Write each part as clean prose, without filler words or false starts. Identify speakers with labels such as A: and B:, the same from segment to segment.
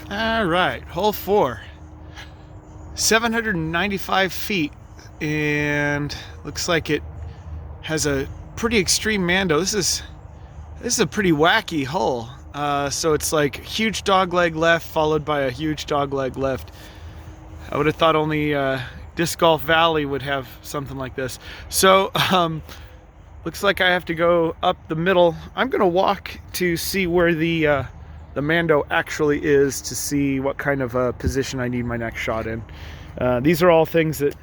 A: All right, hole 4, 795 feet, and looks like it has a pretty extreme mando. This is a pretty wacky hole. So it's like huge dogleg left followed by a huge dogleg left. I would have thought only Disc Golf Valley would have something like this. So looks like I have to go up the middle. I'm gonna walk to see where the Mando actually is to see what kind of position I need my next shot in. These are all things that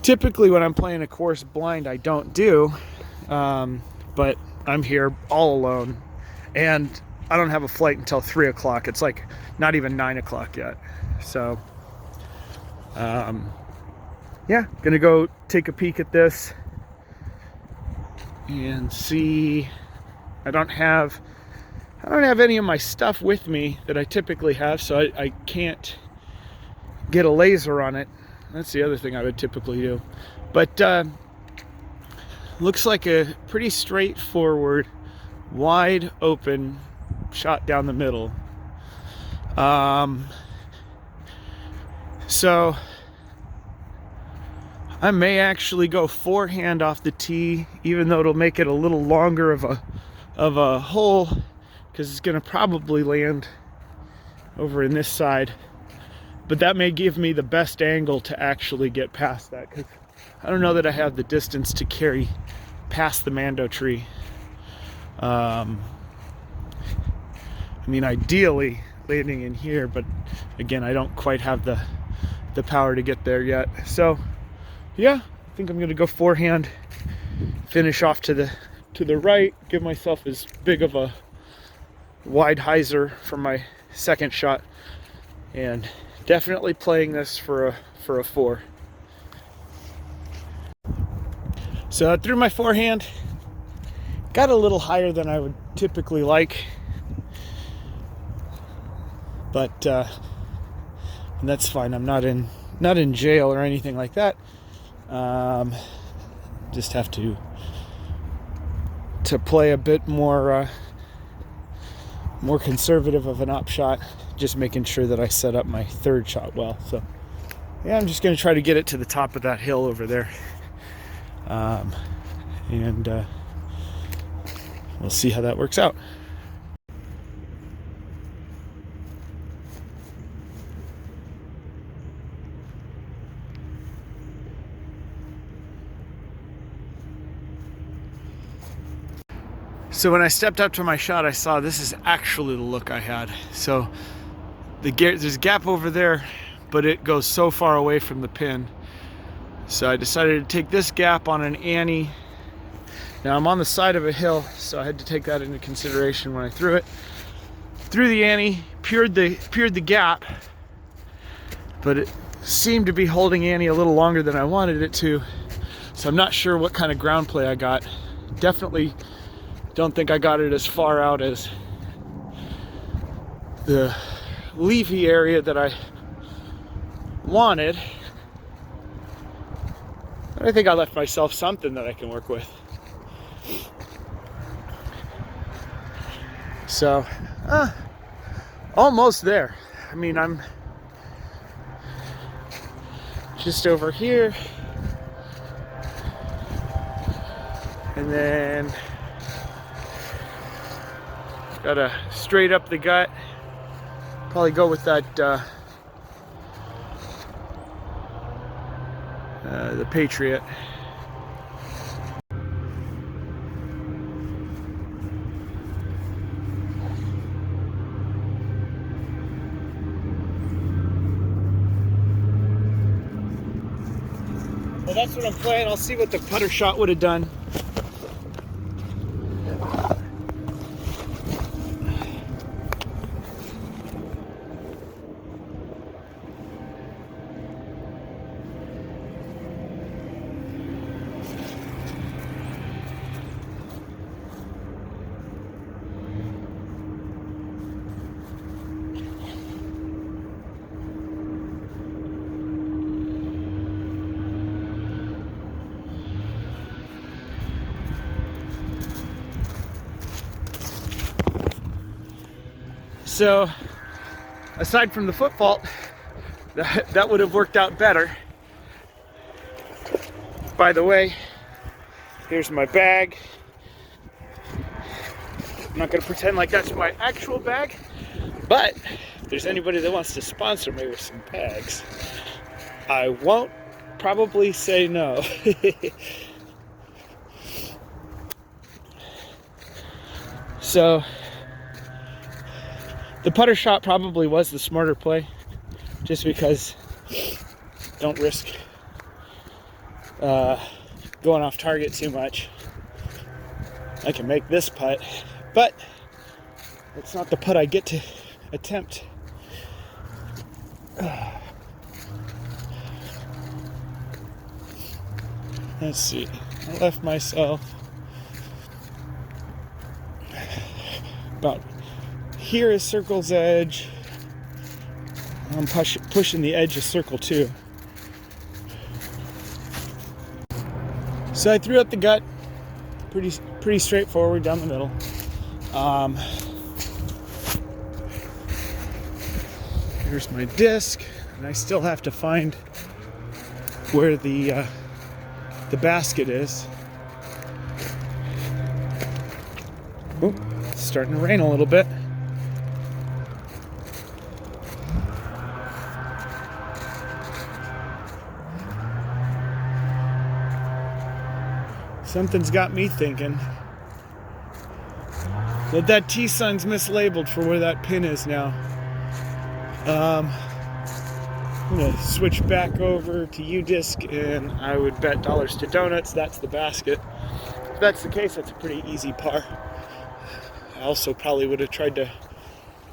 A: typically when I'm playing a course blind I don't do, but I'm here all alone and I don't have a flight until 3 o'clock. It's like not even 9 o'clock yet. So yeah, gonna go take a peek at this and see. I don't have any of my stuff with me that I typically have, so I can't get a laser on it. That's the other thing I would typically do. But looks like a pretty straightforward, wide open shot down the middle. So I may actually go forehand off the tee, even though it'll make it a little longer of a hole, because it's going to probably land over in this side. But that may give me the best angle to actually get past that, because I don't know that I have the distance to carry past the Mando tree. I mean, ideally landing in here, but again, I don't quite have the power to get there yet. So yeah, I think I'm gonna go forehand, finish off to the right, give myself as big of a wide hyzer for my second shot, and definitely playing this for a 4. So I threw my forehand, got a little higher than I would typically like, but and that's fine. I'm not in jail or anything like that. Just have to play a bit more conservative of an up shot, just making sure that I set up my third shot well. So yeah, I'm just going to try to get it to the top of that hill over there, and we'll see how that works out. So when I stepped up to my shot, I saw this is actually the look I had. So there's a gap over there, but it goes so far away from the pin. So I decided to take this gap on an Annie. Now I'm on the side of a hill, so I had to take that into consideration when I threw it. Threw the Annie, peered the gap, but it seemed to be holding Annie a little longer than I wanted it to. So I'm not sure what kind of ground play I got. Definitely don't think I got it as far out as the leafy area that I wanted. But I think I left myself something that I can work with. So, almost there. I mean, I'm just over here. And then gotta straight up the gut. Probably go with that the Patriot. Well, that's what I'm playing. I'll see what the putter shot would have done. So aside from the foot fault, that would have worked out better. By the way, here's my bag. I'm not gonna pretend like that's my actual bag, but if there's anybody that wants to sponsor me with some bags, I won't probably say no. So the putter shot probably was the smarter play, just because don't risk going off target too much. I can make this putt, but it's not the putt I get to attempt. Let's see, I left myself about here is circle's edge. I'm pushing the edge of circle 2. So I threw up the gut, pretty straightforward down the middle. Here's my disc, and I still have to find where the basket is. Oh, it's starting to rain a little bit. Something's got me thinking that T-sun's mislabeled for where that pin is now. I'm gonna switch back over to U-Disc, and I would bet dollars to donuts that's the basket. If that's the case, that's a pretty easy par. I also probably would have tried to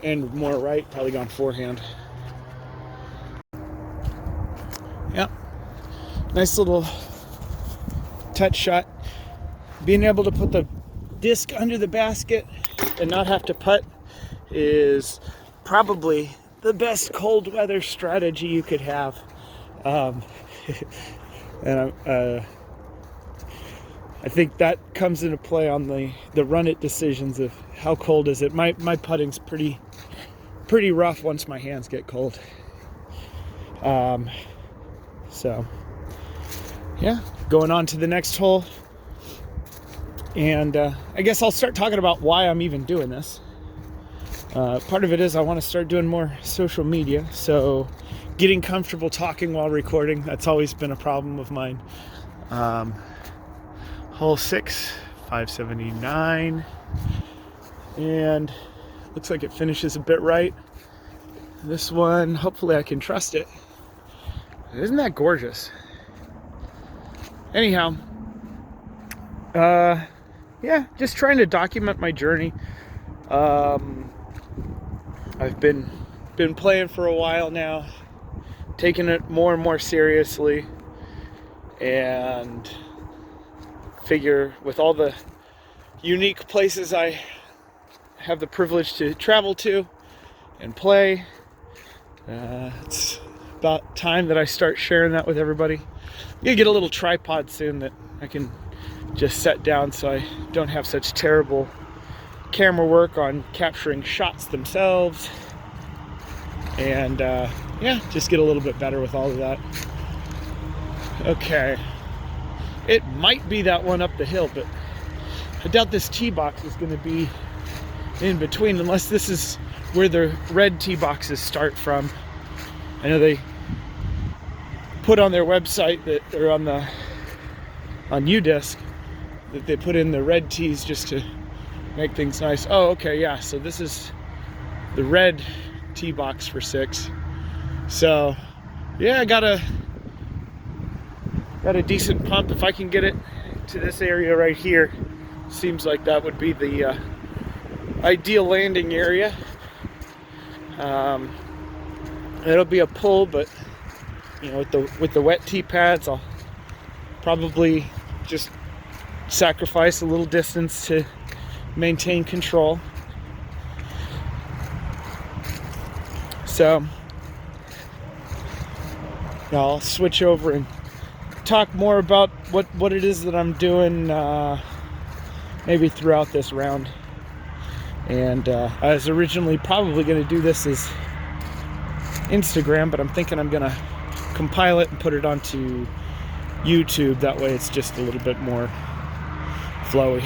A: end more right, probably gone forehand. Yep, nice little touch shot. Being able to put the disc under the basket and not have to putt is probably the best cold weather strategy you could have. And I think that comes into play on the run it decisions of how cold is it. My putting's pretty rough once my hands get cold. So yeah, going on to the next hole. And I guess I'll start talking about why I'm even doing this. Part of it is I want to start doing more social media, so getting comfortable talking while recording, that's always been a problem of mine. Hole 6, 579, and looks like it finishes a bit right. This one, hopefully I can trust it. Isn't that gorgeous? Anyhow, yeah, just trying to document my journey. I've been playing for a while now, taking it more and more seriously, and figure with all the unique places I have the privilege to travel to and play, it's about time that I start sharing that with everybody. I'm gonna get a little tripod soon that I can just set down so I don't have such terrible camera work on capturing shots themselves, and yeah, just get a little bit better with all of that. Okay, it might be that one up the hill, but I doubt this tee box is going to be in between, unless this is where the red tee boxes start from. I know they put on their website that they're on U-Disc that they put in the red tees just to make things nice. Oh, okay, yeah, so this is the red tee box for 6. So yeah, I got a decent pump. If I can get it to this area right here, seems like that would be the ideal landing area. It'll be a pull, but you know, with the wet tee pads, I'll probably just sacrifice a little distance to maintain control. So I'll switch over and talk more about what it is that I'm doing maybe throughout this round. And I was originally probably going to do this as Instagram, but I'm thinking I'm gonna compile it and put it onto YouTube. That way it's just a little bit more flowy.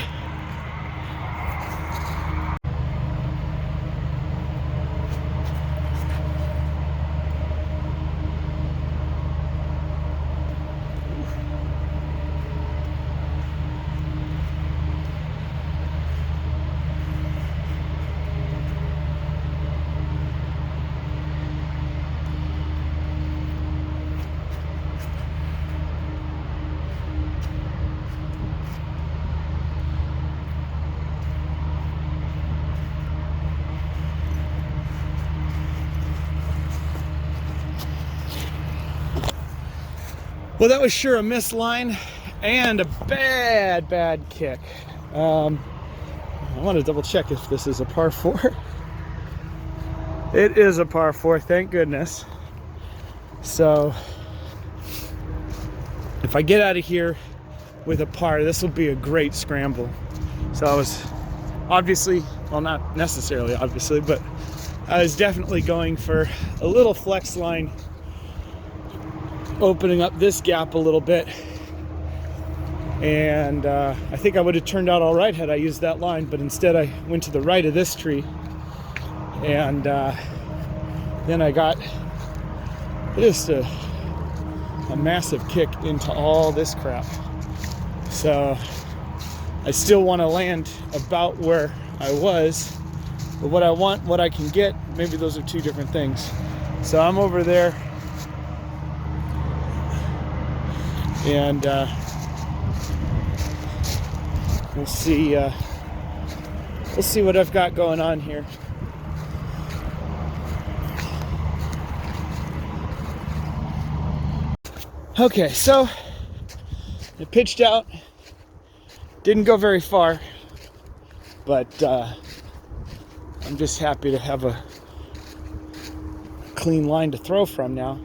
A: Well, that was sure a miss line and a bad kick. I want to double check if this is a par 4. It is a par 4, thank goodness. So if I get out of here with a par, this will be a great scramble. So I was obviously, well, not necessarily obviously, but I was definitely going for a little flex line, opening up this gap a little bit, and I think I would have turned out all right had I used that line, but instead I went to the right of this tree, and then I got just a massive kick into all this crap. So I still want to land about where I was, but what I want, what I can get, maybe those are two different things. So I'm over there, and we'll see what I've got going on here. Okay, so it pitched out, didn't go very far, but I'm just happy to have a clean line to throw from now.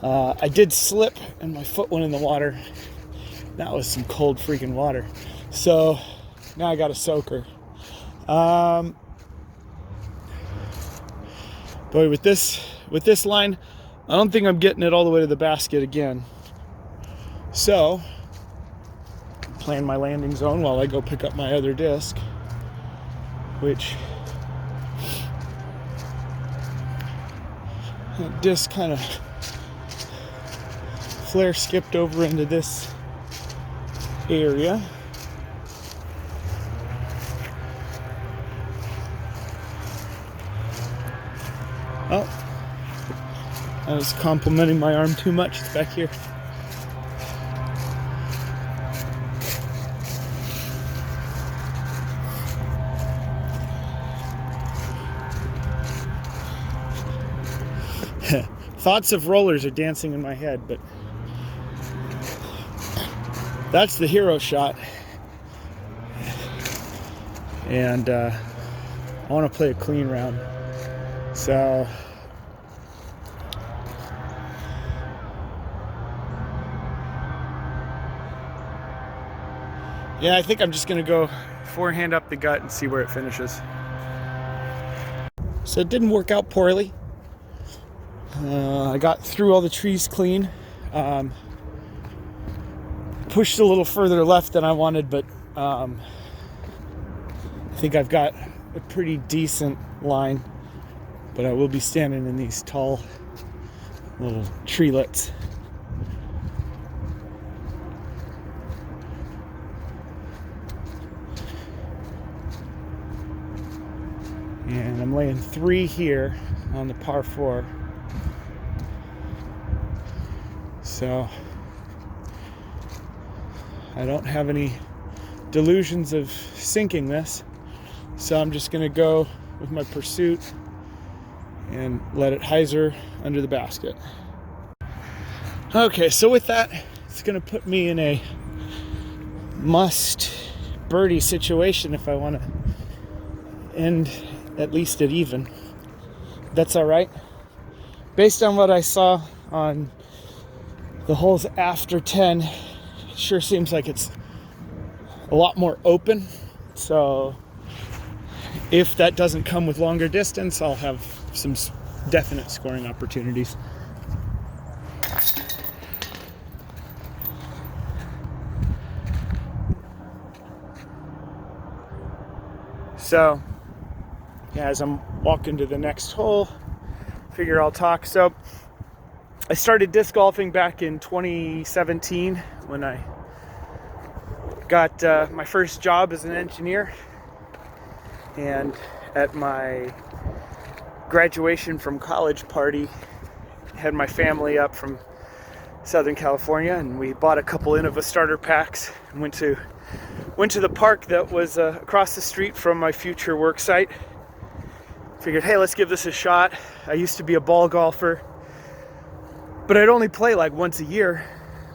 A: I did slip and my foot went in the water. That was some cold freaking water. So now I got a soaker. Boy, with this line, I don't think I'm getting it all the way to the basket again. So plan my landing zone while I go pick up my other disc, which that disc kind of flare skipped over into this area. Oh, I was complimenting my arm too much. It's back here. Thoughts of rollers are dancing in my head, but that's the hero shot. And I want to play a clean round. So yeah, I think I'm just going to go forehand up the gut and see where it finishes. So it didn't work out poorly. I got through all the trees clean. Pushed a little further left than I wanted, but I think I've got a pretty decent line. But I will be standing in these tall little treelets. And I'm laying 3 here on the par 4. So I don't have any delusions of sinking this. So I'm just going to go with my pursuit and let it hyzer under the basket. Okay, so with that, it's going to put me in a must birdie situation if I want to end at least at even. That's all right. Based on what I saw on the holes after 10, it sure seems like it's a lot more open. So if that doesn't come with longer distance, I'll have some definite scoring opportunities. So, yeah, as I'm walking to the next hole, figure I'll talk. So, I started disc golfing back in 2017 when I got my first job as an engineer. And at my graduation from college party, had my family up from Southern California, and we bought a couple Innova starter packs and went to the park that was across the street from my future work site. Figured, hey, let's give this a shot. I used to be a ball golfer, but I'd only play like once a year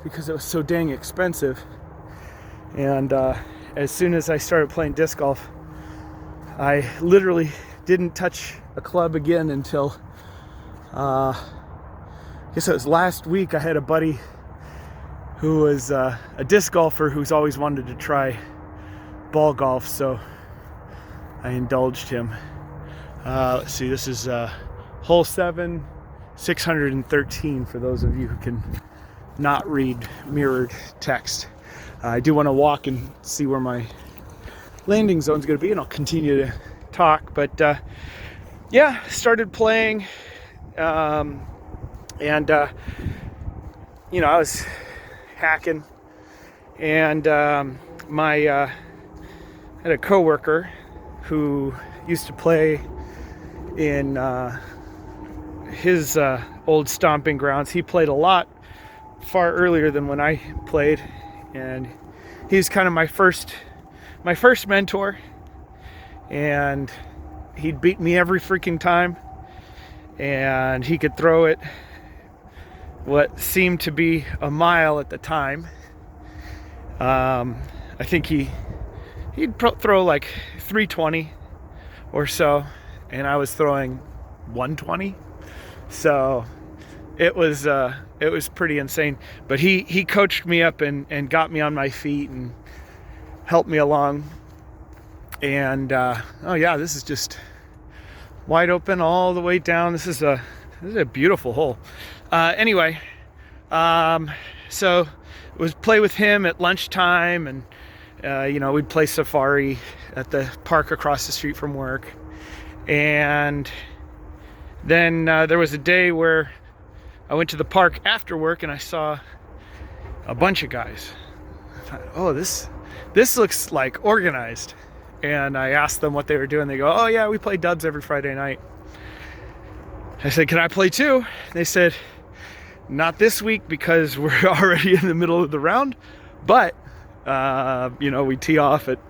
A: because it was so dang expensive. And as soon as I started playing disc golf, I literally didn't touch a club again until I guess it was last week. I had a buddy who was a disc golfer who's always wanted to try ball golf, so I indulged him. Let's see, this is hole 7, 613 for those of you who can not read mirrored text. I do want to walk and see where my landing zone is going to be, and I'll continue to talk. But yeah, started playing, and you know, I was hacking, and I had a coworker who used to play in his old stomping grounds. He played a lot far earlier than when I played, and he's kind of my first mentor, and he'd beat me every freaking time, and he could throw it what seemed to be a mile at the time. I think he'd throw like 320 or so, and I was throwing 120. So it was pretty insane. But he coached me up and got me on my feet and helped me along. And oh yeah, this is just wide open all the way down. This is a beautiful hole. Anyway, so it was play with him at lunchtime, and you know, we'd play safari at the park across the street from work. And then there was a day where I went to the park after work, and I saw a bunch of guys. I thought, oh, this looks like organized. And I asked them what they were doing. They go, oh yeah, we play dubs every Friday night. I said, can I play too? They said, not this week because we're already in the middle of the round, but you know, we tee off at,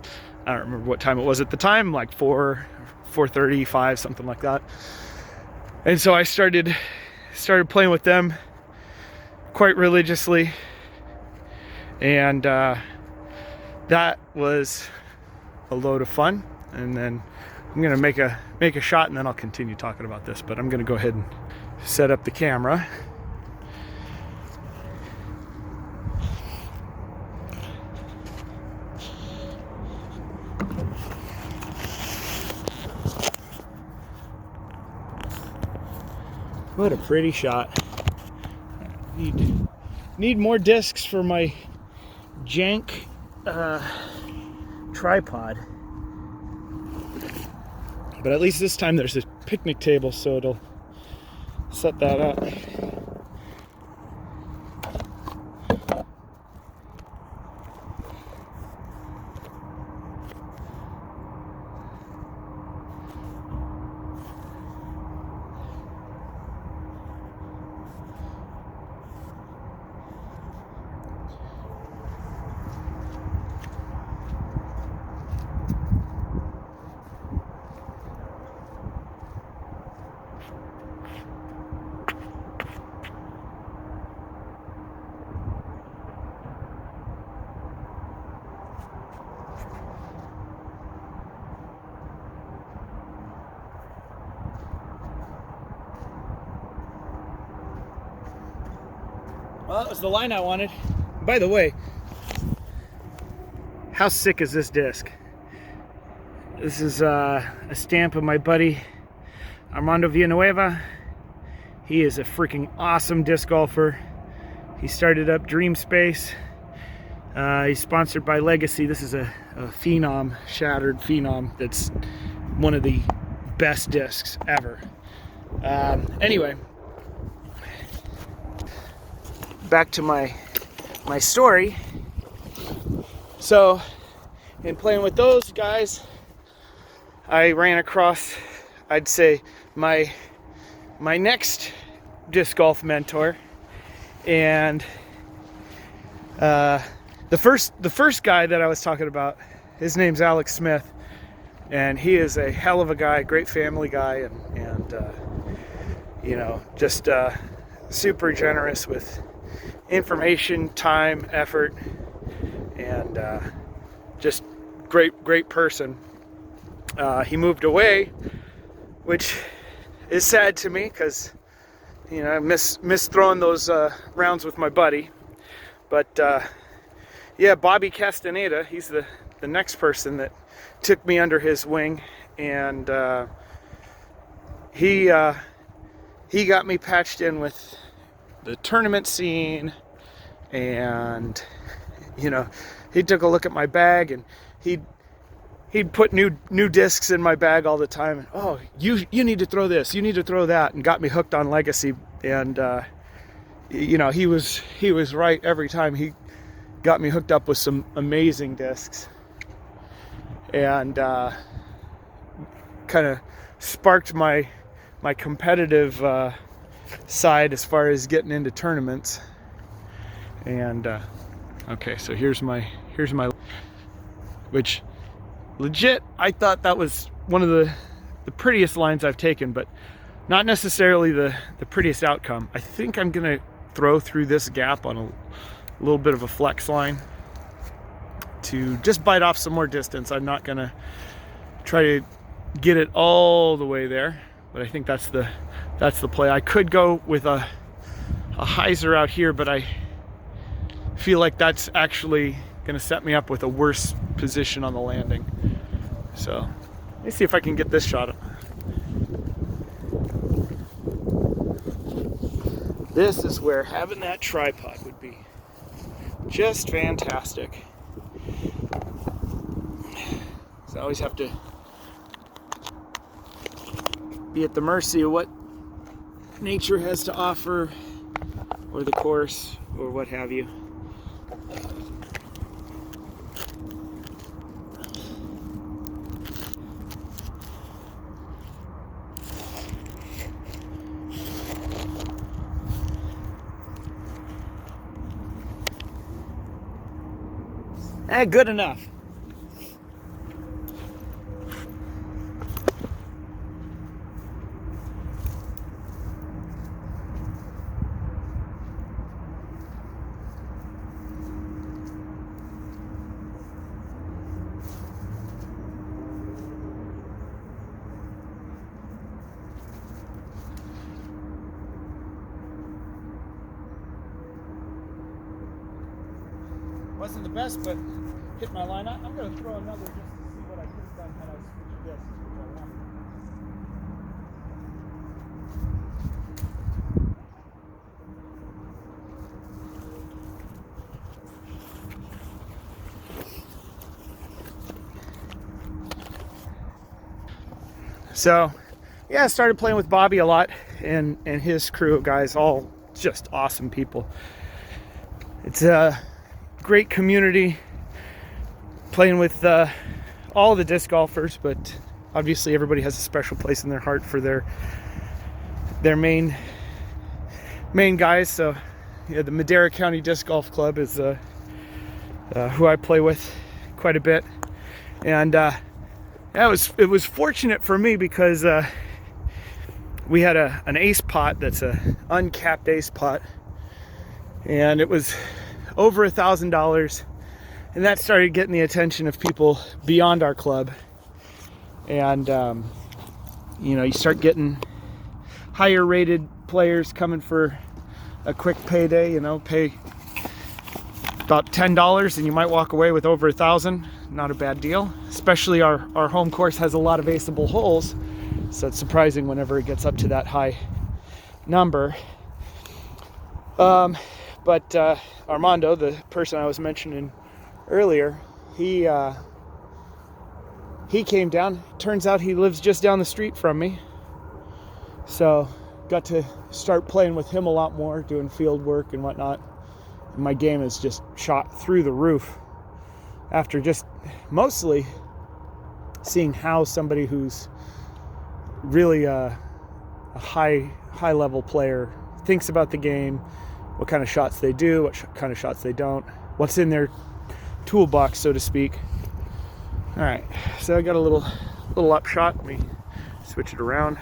A: I don't remember what time it was at the time, like 4:30, 5, something like that. And so I started playing with them quite religiously, and that was a load of fun. And then I'm gonna make a shot, and then I'll continue talking about this, but I'm gonna go ahead and set up the camera. What a pretty shot. Need more discs for my jank tripod. But at least this time there's a picnic table, so it'll set that up. Well, that was the line I wanted. By the way, how sick is this disc? This is a stamp of my buddy Armando Villanueva. He is a freaking awesome disc golfer. He started up Dream Space. He's sponsored by Legacy. This is a Phenom, shattered Phenom. That's one of the best discs ever. Anyway, back to my story. So, in playing with those guys, I ran across, I'd say, my next disc golf mentor, and the first guy that I was talking about, his name's Alex Smith, and he is a hell of a guy, great family guy, and you know, just super generous with information, time, effort, and just great person. He moved away, which is sad to me because, you know, I miss throwing those rounds with my buddy. But yeah, Bobby Castaneda, he's the next person that took me under his wing, and he got me patched in with the tournament scene, and you know, he took a look at my bag, and he'd put new discs in my bag all the time. And, oh, you need to throw this, you need to throw that, and got me hooked on Legacy. And you know, he was right every time. He got me hooked up with some amazing discs, and kind of sparked my competitive side as far as getting into tournaments. And okay, so here's my which legit, I thought that was one of the prettiest lines I've taken, but not necessarily the prettiest outcome. I think I'm gonna throw through this gap on a little bit of a flex line to just bite off some more distance. I'm not gonna try to get it all the way there, but I think that's the play. I could go with a hyzer out here, but I feel like that's actually gonna set me up with a worse position on the landing. So let's see if I can get this shot. This is where having that tripod would be just fantastic. So I always have to be at the mercy of what nature has to offer, or the course, or what have you. Good enough. Wasn't the best, but hit my line. I'm going to throw another just to see what I could have done had I switched discs, which I wanted. So, yeah, I started playing with Bobby a lot, and his crew of guys, all just awesome people. It's a great community, playing with all the disc golfers, but obviously everybody has a special place in their heart for their main guys. So yeah, the Madera County Disc Golf Club is who I play with quite a bit, and yeah, it was fortunate for me because we had an ace pot that's a uncapped ace pot, and it was over $1,000, and that started getting the attention of people beyond our club. And you know, you start getting higher rated players coming for a quick payday. You know, pay about $10 and you might walk away with over 1,000. Not a bad deal, especially our home course has a lot of aceable holes, so it's surprising whenever it gets up to that high number. But Armando, the person I was mentioning earlier, he came down. Turns out he lives just down the street from me. So got to start playing with him a lot more, doing field work and whatnot. And my game has just shot through the roof after just mostly seeing how somebody who's really a high level player thinks about the game, what kind of shots they do, what kind of shots they don't, what's in their toolbox, so to speak. All right, so I got a little upshot. Let me switch it around.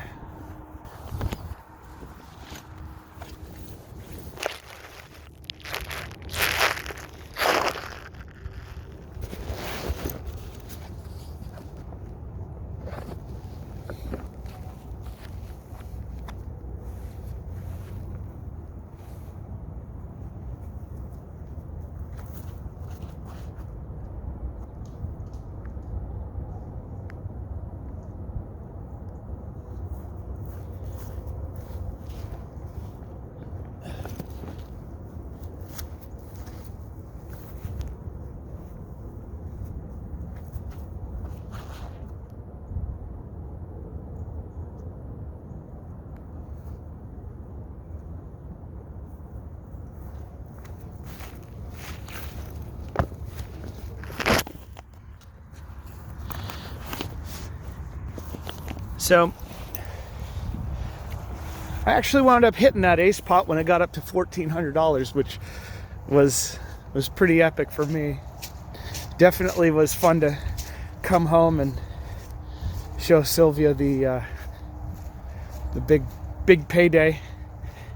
A: So I actually wound up hitting that ace pot when it got up to $1,400, which was pretty epic for me. Definitely was fun to come home and show Sylvia the big payday,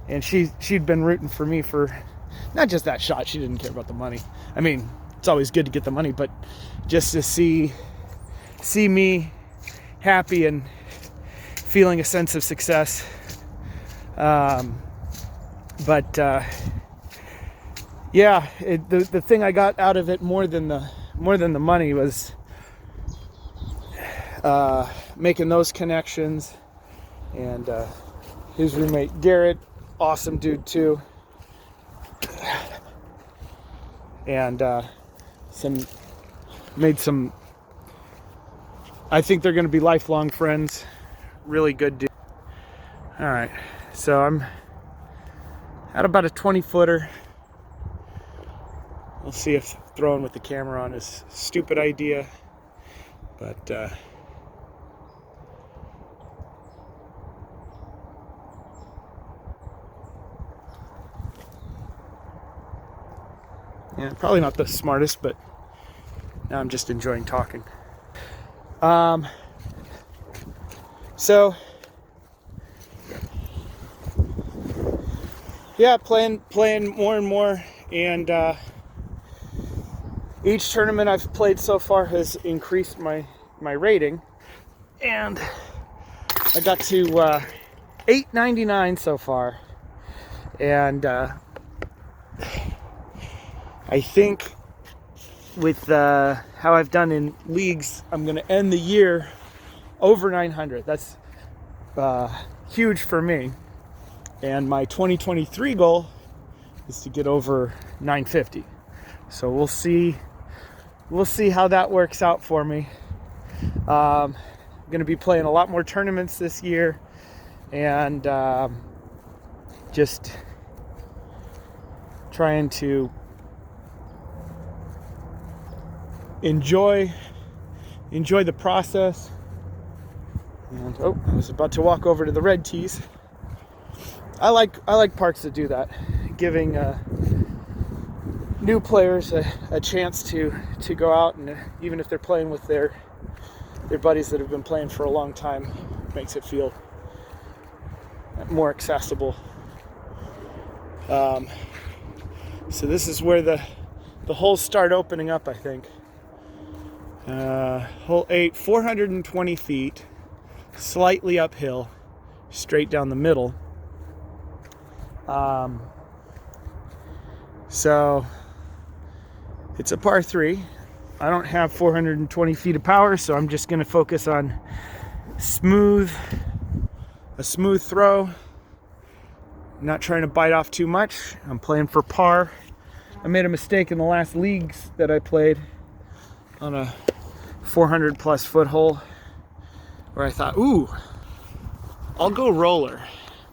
A: and she'd been rooting for me for not just that shot. She didn't care about the money. I mean, it's always good to get the money, but just to see me happy and feeling a sense of success. Yeah, the thing I got out of it more than the money was making those connections. And his roommate Garrett, awesome dude too. And made some. I think they're going to be lifelong friends. Really good dude. All right, so I'm at about a 20-footer. We'll see if throwing with the camera on is a stupid idea, but yeah, probably not the smartest, but now I'm just enjoying talking. So yeah, playing more and more, and each tournament I've played so far has increased my rating, and I got to 899 so far, and I think with how I've done in leagues, I'm going to end the year over 900. That's huge for me. And my 2023 goal is to get over 950. So we'll see how that works out for me. I'm going to be playing a lot more tournaments this year, and just trying to enjoy the process. And I was about to walk over to the red tees. I like parks that do that, giving new players a chance to go out, and even if they're playing with their buddies that have been playing for a long time, makes it feel more accessible. So this is where the holes start opening up, I think. Hole 8, 420 feet, slightly uphill, straight down the middle. So it's a par 3. I don't have 420 feet of power, so I'm just going to focus on a smooth throw, not trying to bite off too much. I'm playing for par. I made a mistake in the last leagues that I played on a 400 plus foot hole where I thought, ooh, I'll go roller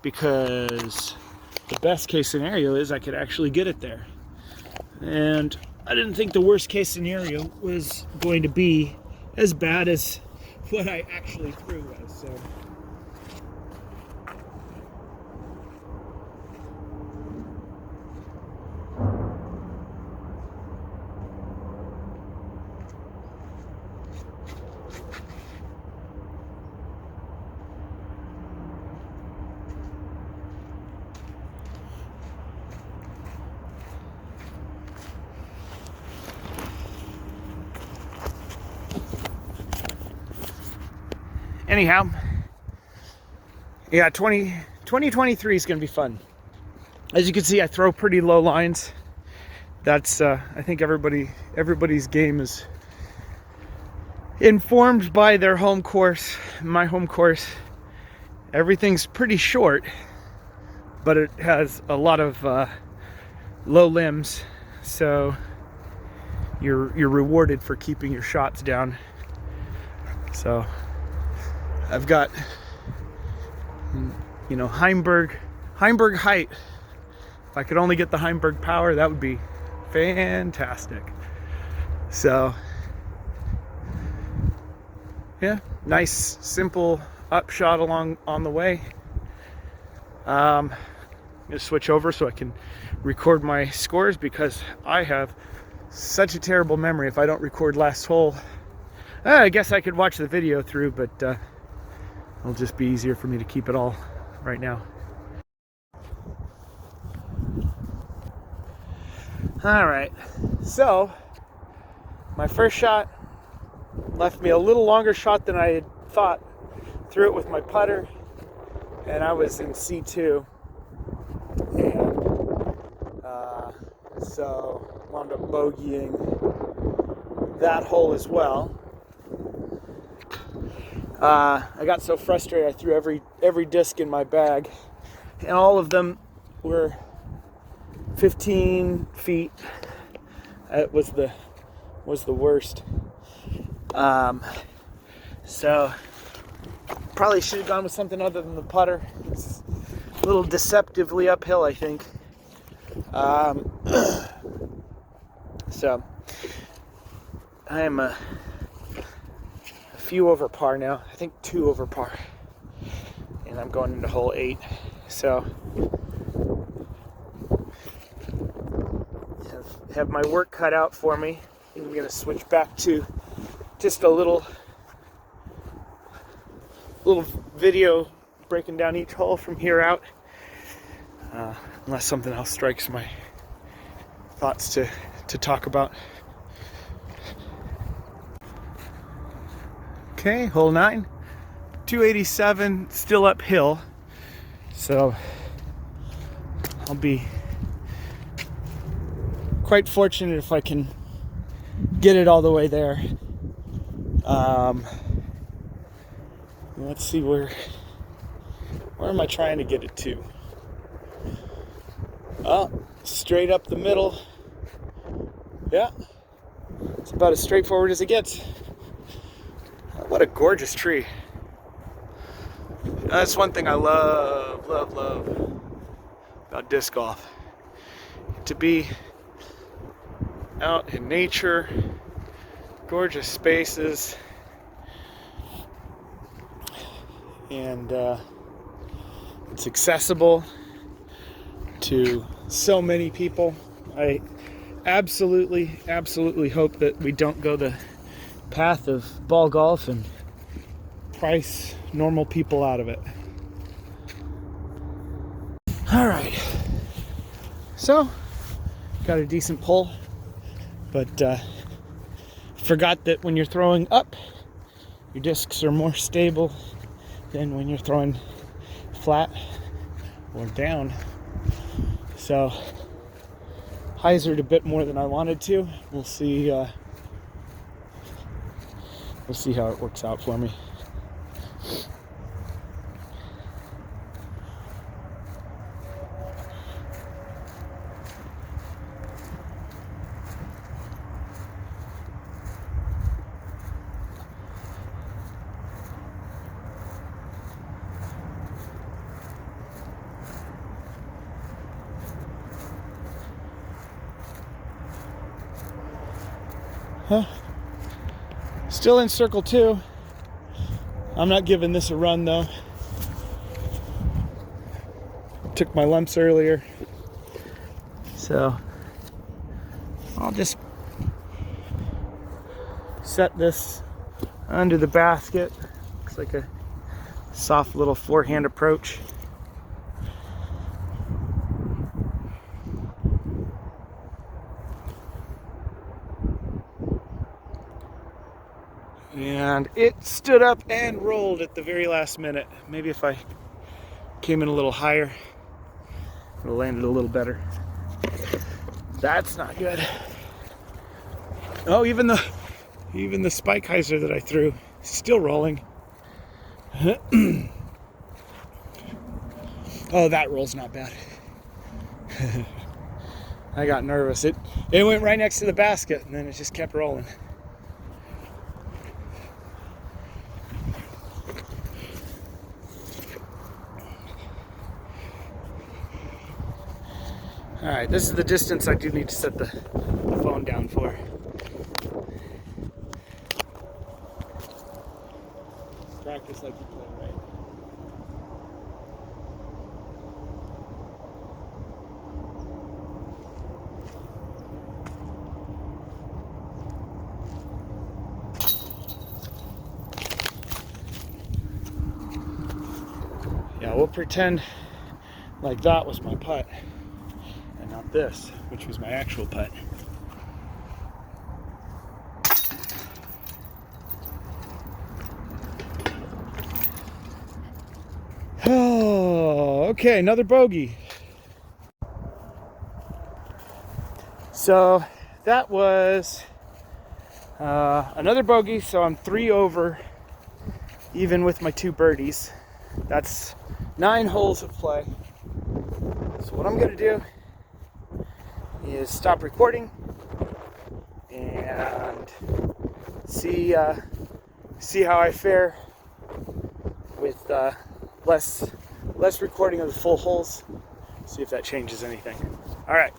A: because the best case scenario is I could actually get it there. And I didn't think the worst case scenario was going to be as bad as what I actually threw was. So anyhow, yeah, 2023 is going to be fun. As you can see, I throw pretty low lines. That's I think everybody's game is informed by their home course. My home course, everything's pretty short, but it has a lot of low limbs, so you're rewarded for keeping your shots down. So I've got, you know, Heimberg height. If I could only get the Heimberg power, that would be fantastic. So yeah, nice simple upshot along on the way. I'm gonna switch over so I can record my scores because I have such a terrible memory. If I don't record last hole, I guess I could watch the video through, but it'll just be easier for me to keep it all right now. All right, so my first shot left me a little longer shot than I had thought. Threw it with my putter, and I was in C2, and so wound up bogeying that hole as well. I got so frustrated I threw every disc in my bag, and all of them were 15 feet. It was the worst. So probably should have gone with something other than the putter. It's a little deceptively uphill, I think. So I am a few over par now. I think 2 over par, and I'm going into hole 8. So have my work cut out for me. I'm gonna switch back to just a little video breaking down each hole from here out, unless something else strikes my thoughts to talk about. Okay, hole 9, 287, still uphill, so I'll be quite fortunate if I can get it all the way there. Let's see, where am I trying to get it to? Oh, straight up the middle. Yeah, it's about as straightforward as it gets. What a gorgeous tree. That's one thing I love about disc golf. To be out in nature, gorgeous spaces, and it's accessible to so many people. I absolutely hope that we don't go the path of ball golf and price normal people out of it. All right, so got a decent pull, but forgot that when you're throwing up, your discs are more stable than when you're throwing flat or down. So hyzered a bit more than I wanted to. We'll see how it works out for me. Huh. Still in circle 2. I'm not giving this a run though. Took my lumps earlier. So I'll just set this under the basket. Looks like a soft little forehand approach. And it stood up and rolled at the very last minute. Maybe if I came in a little higher, it would have landed a little better. That's not good. Oh, even the Spikeiser that I threw, still rolling. Oh, that roll's not bad. I got nervous. It went right next to the basket, and then it just kept rolling. All right, this is the distance I do need to set the phone down for. Practice like you play, right? Yeah, we'll pretend like that was my putt and not this, which was my actual putt. Oh, okay, another bogey. So that was another bogey, so I'm 3 over, even with my 2 birdies. That's 9 holes of play. So what I'm gonna do is stop recording and see how I fare with less recording of the full holes. See if that changes anything. All right.